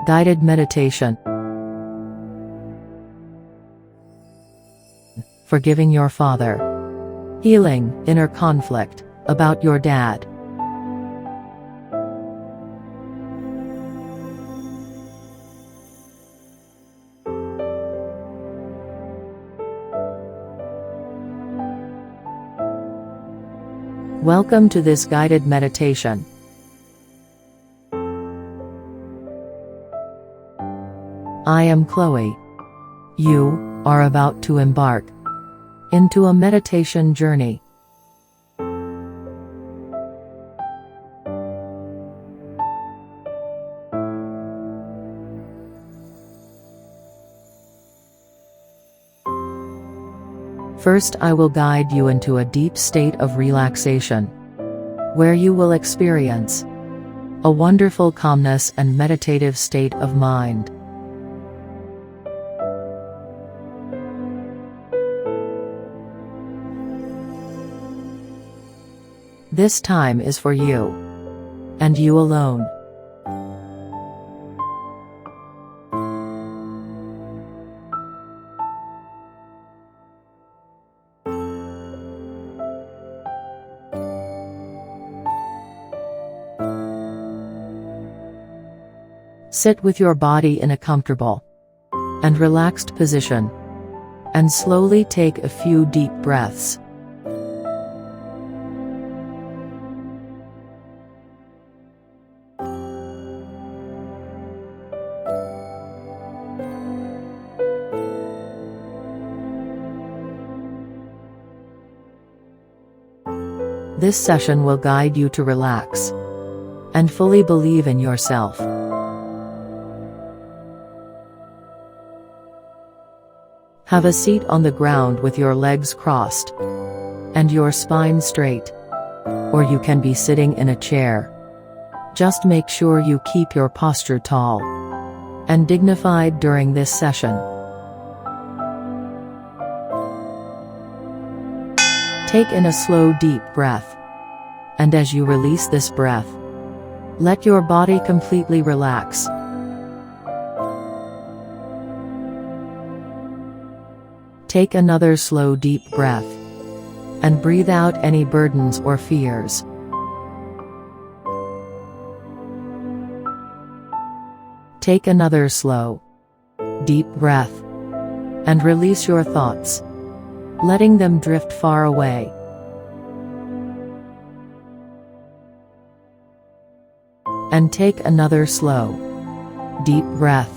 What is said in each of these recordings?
Guided meditation. Forgiving your father. Healing inner conflict about your dad. Welcome to this guided meditation. I am Chloe. You are about to embark into a meditation journey. First, I will guide you into a deep state of relaxation, where you will experience a wonderful calmness and meditative state of mind. This time is for you, and you alone. Sit with your body in a comfortable and relaxed position, and slowly take a few deep breaths. This session will guide you to relax and fully believe in yourself. Have a seat on the ground with your legs crossed and your spine straight, or you can be sitting in a chair. Just make sure you keep your posture tall and dignified during this session. Take in a slow deep breath, and as you release this breath, let your body completely relax. Take another slow deep breath, and breathe out any burdens or fears. Take another slow, deep breath, and release your thoughts, letting them drift far away. And take another slow, deep breath.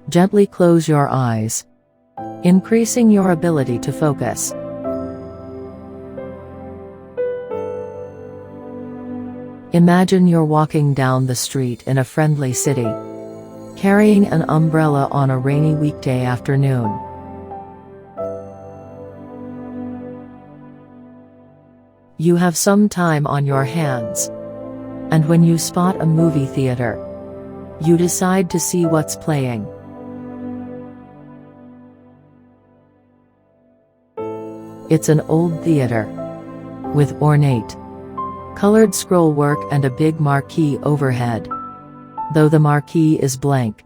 Gently close your eyes, increasing your ability to focus. Imagine you're walking down the street in a friendly city, carrying an umbrella on a rainy weekday afternoon. You have some time on your hands, and when you spot a movie theater, you decide to see what's playing. It's an old theater, with ornate, colored scroll work and a big marquee overhead, though the marquee is blank.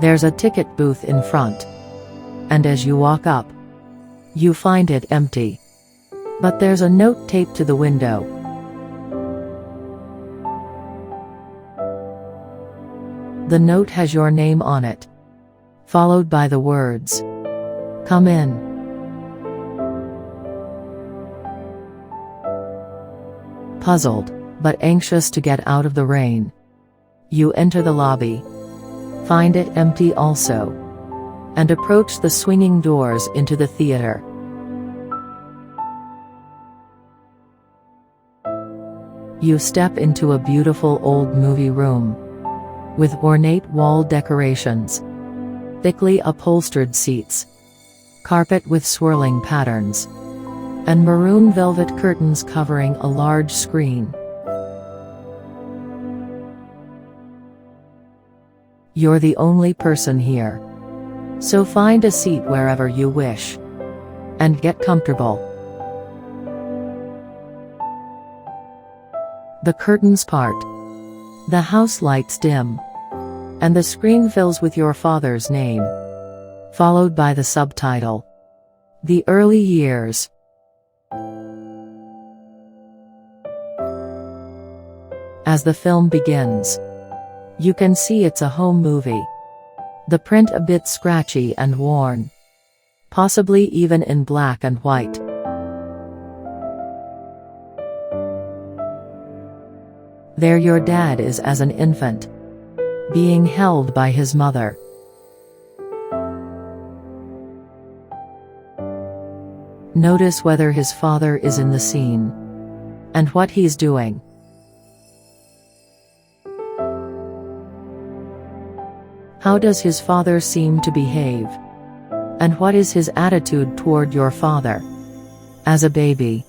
There's a ticket booth in front, and as you walk up, you find it empty. But there's a note taped to the window. The note has your name on it, followed by the words, "Come in." Puzzled, but anxious to get out of the rain, you enter the lobby, find it empty also, and approach the swinging doors into the theater. You step into a beautiful old movie room, with ornate wall decorations, thickly upholstered seats, carpet with swirling patterns, and maroon velvet curtains covering a large screen. You're the only person here, so find a seat wherever you wish, And get comfortable. The curtains part. The house lights dim. And the screen fills with your father's name, followed by the subtitle, "The Early Years." As the film begins, you can see it's a home movie. The print a bit scratchy and worn, possibly even in black and white. There your dad is as an infant, being held by his mother. Notice whether his father is in the scene, and what he's doing. How does his father seem to behave? And what is his attitude toward your father as a baby?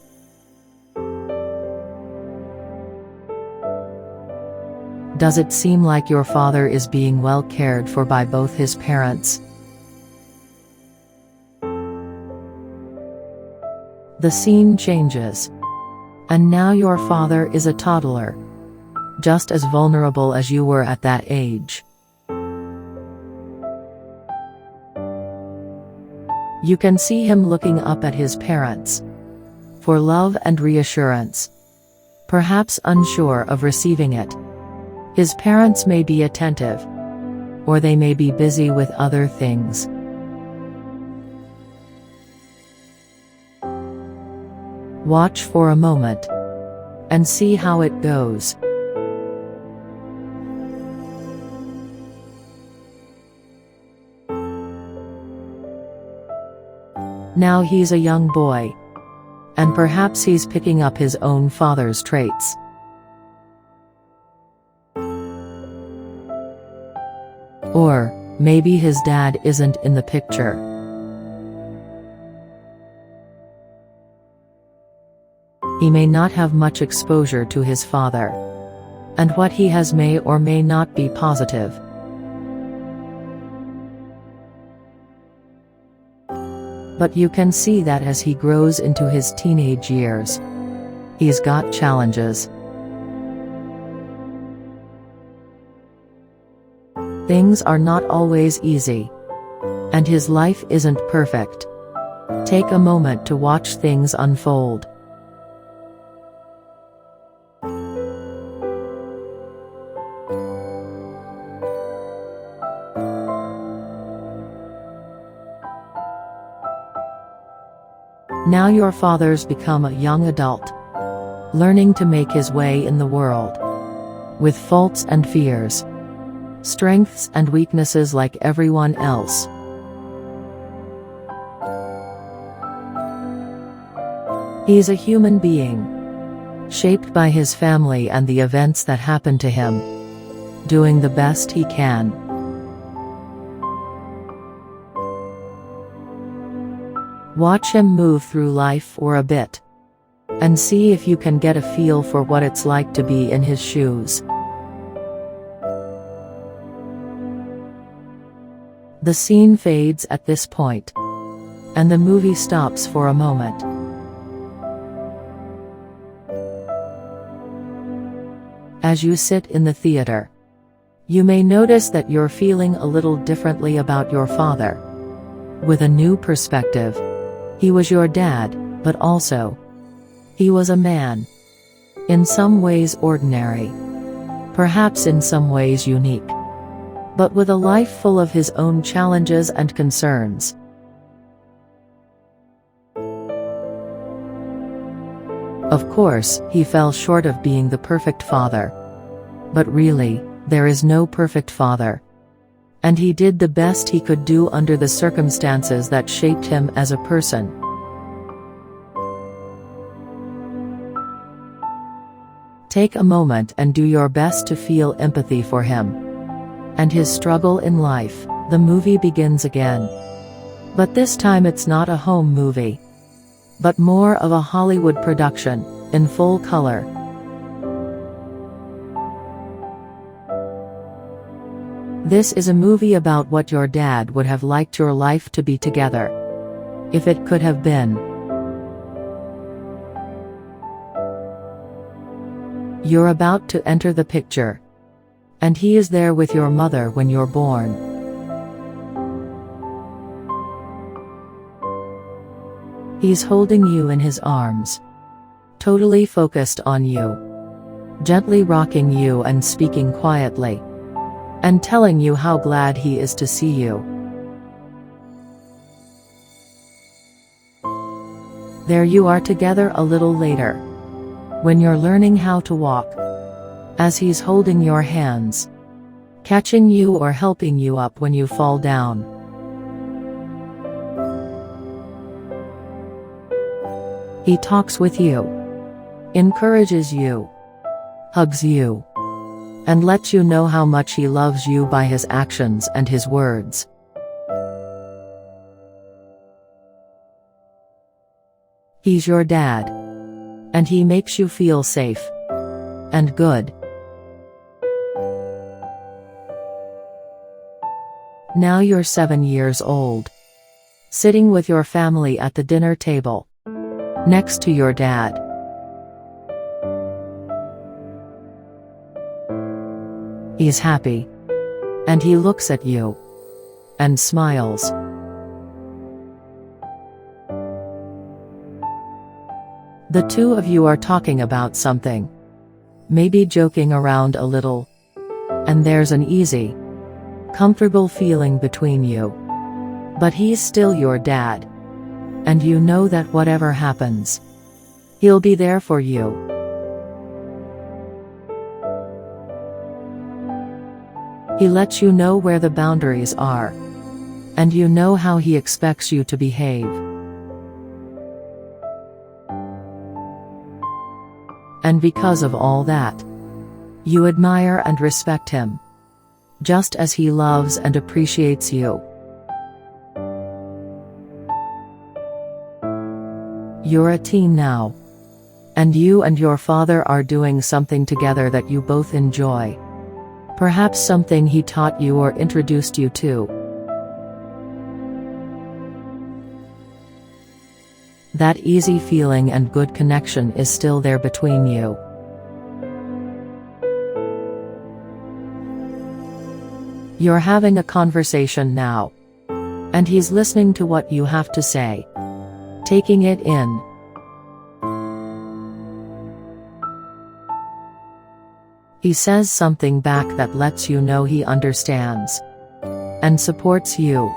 Does it seem like your father is being well cared for by both his parents? The scene changes. And now your father is a toddler, just as vulnerable as you were at that age. You can see him looking up at his parents for love and reassurance, perhaps unsure of receiving it. His parents may be attentive, or they may be busy with other things. Watch for a moment, and see how it goes. Now he's a young boy, and perhaps he's picking up his own father's traits. Or maybe his dad isn't in the picture. He may not have much exposure to his father, and what he has may or may not be positive. But you can see that as he grows into his teenage years, he's got challenges. Things are not always easy, and his life isn't perfect. Take a moment to watch things unfold. Now your father's become a young adult, learning to make his way in the world, with faults and fears, strengths and weaknesses like everyone else. He's a human being, shaped by his family and the events that happen to him, doing the best he can. Watch him move through life for a bit, and see if you can get a feel for what it's like to be in his shoes. The scene fades at this point, and the movie stops for a moment. As you sit in the theater, you may notice that you're feeling a little differently about your father. With a new perspective, he was your dad, but also, he was a man. In some ways ordinary, perhaps in some ways unique, but with a life full of his own challenges and concerns. Of course, he fell short of being the perfect father. But really, there is no perfect father. And he did the best he could do under the circumstances that shaped him as a person. Take a moment and do your best to feel empathy for him and his struggle in life. The movie begins again. But this time it's not a home movie, but more of a Hollywood production, in full color. This is a movie about what your dad would have liked your life to be together. If it could have been. You're about to enter the picture. And he is there with your mother when you're born. He's holding you in his arms. Totally focused on you. Gently rocking you and speaking quietly. And telling you how glad he is to see you. There you are together a little later. When you're learning how to walk. As he's holding your hands. Catching you or helping you up when you fall down. He talks with you. Encourages you. Hugs you. And lets you know how much he loves you by his actions and his words. He's your dad. And he makes you feel safe. And good. Now you're 7 years old. Sitting with your family at the dinner table. Next to your dad. He's happy. And he looks at you. And smiles. The two of you are talking about something. Maybe joking around a little. And there's an easy, comfortable feeling between you. But he's still your dad. And you know that whatever happens, he'll be there for you. He lets you know where the boundaries are. And you know how he expects you to behave. And because of all that, you admire and respect him. Just as he loves and appreciates you. You're a teen now. And you and your father are doing something together that you both enjoy. Perhaps something he taught you or introduced you to. That easy feeling and good connection is still there between you. You're having a conversation now. And he's listening to what you have to say. Taking it in. He says something back that lets you know he understands. And supports you.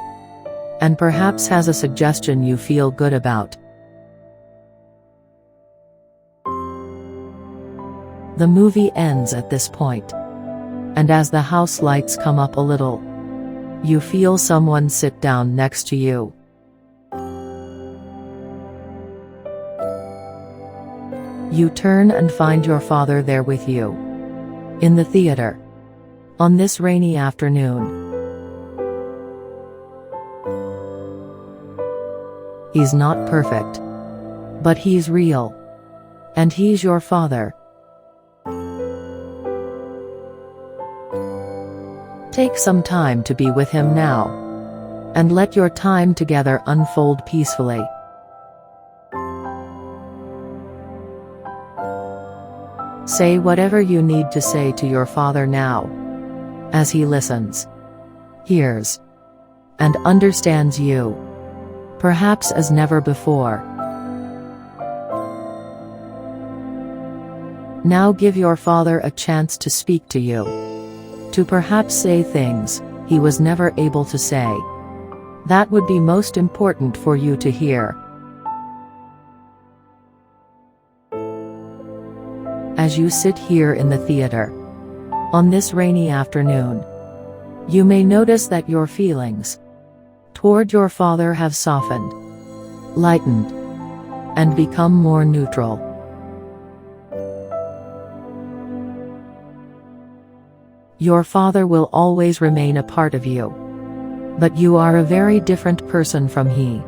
And perhaps has a suggestion you feel good about. The movie ends at this point. And as the house lights come up a little, you feel someone sit down next to you. You turn and find your father there with you. In the theater. On this rainy afternoon. He's not perfect. But he's real. And he's your father. Take some time to be with him now. And let your time together unfold peacefully. Say whatever you need to say to your father now. As he listens. Hears. And understands you. Perhaps as never before. Now give your father a chance to speak to you. To perhaps say things he was never able to say. That would be most important for you to hear. As you sit here in the theater. On this rainy afternoon. You may notice that your feelings toward your father have softened. Lightened. And become more neutral. Your father will always remain a part of you. But you are a very different person from he.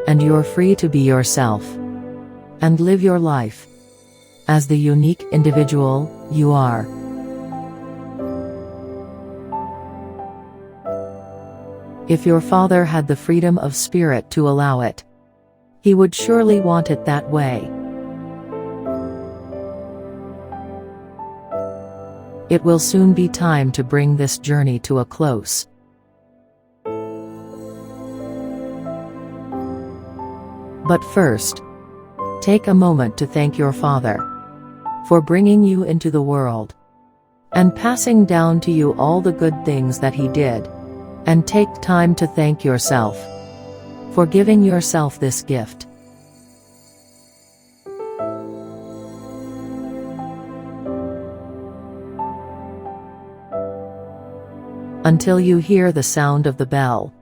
And you're free to be yourself. And live your life. As the unique individual you are. If your father had the freedom of spirit to allow it, he would surely want it that way. It will soon be time to bring this journey to a close. But first, take a moment to thank your father for bringing you into the world and passing down to you all the good things that he did. And take time to thank yourself for giving yourself this gift. Until you hear the sound of the bell.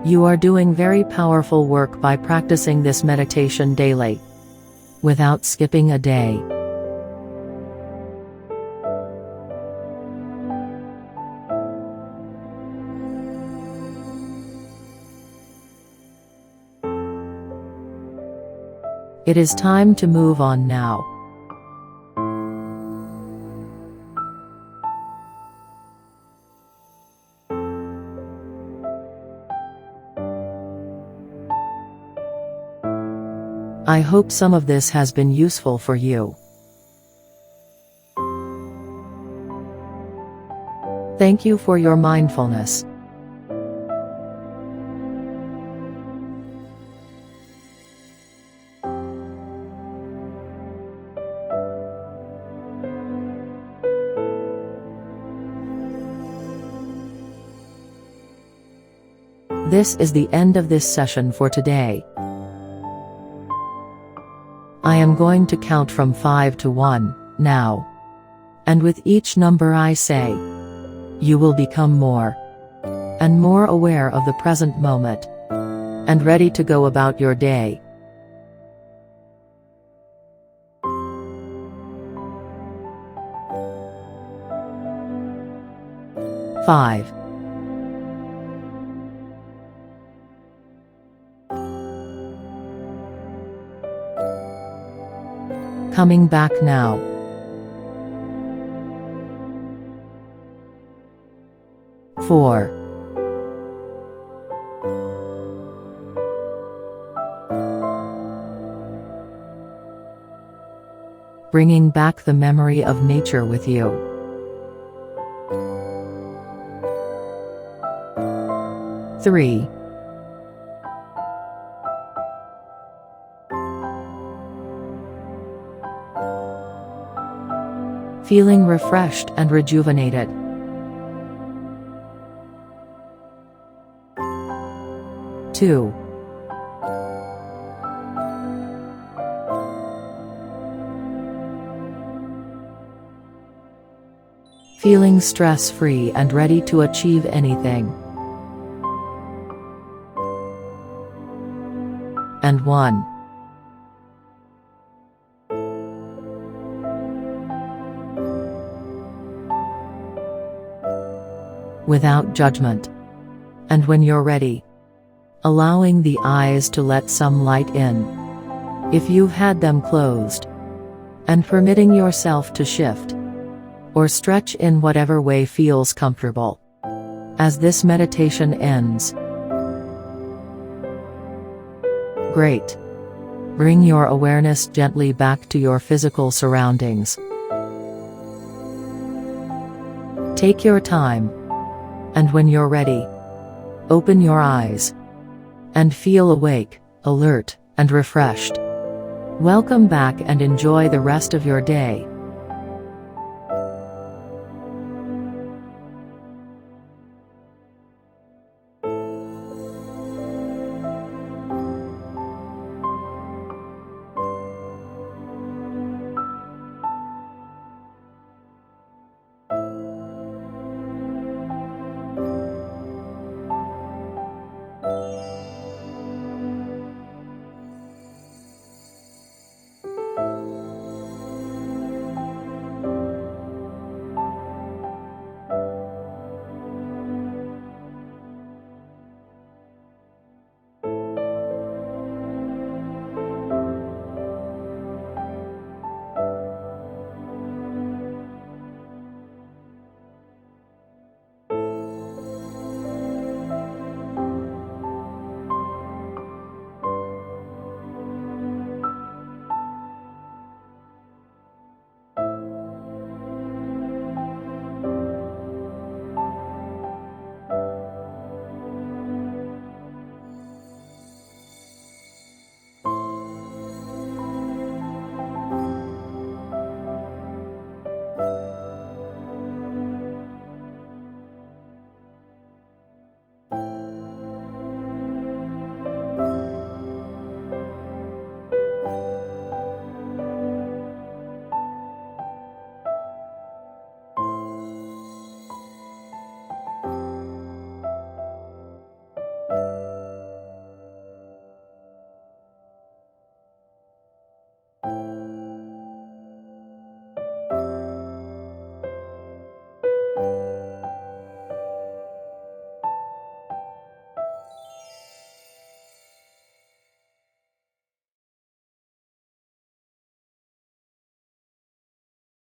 You are doing very powerful work by practicing this meditation daily, without skipping a day. It is time to move on now. I hope some of this has been useful for you. Thank you for your mindfulness. This is the end of this session for today. I am going to count from 5 to 1, now. And with each number I say, you will become more and more aware of the present moment, and ready to go about your day. 5. Coming back now. 4. Bringing back the memory of nature with you. 3. Feeling refreshed and rejuvenated. 2. Feeling stress-free and ready to achieve anything. and 1. Without judgment. And when you're ready, allowing the eyes to let some light in, if you've had them closed, and permitting yourself to shift or stretch in whatever way feels comfortable. As this meditation ends, great. Bring your awareness gently back to your physical surroundings. Take your time, and when you're ready, open your eyes and feel awake, alert, and refreshed. Welcome back and enjoy the rest of your day.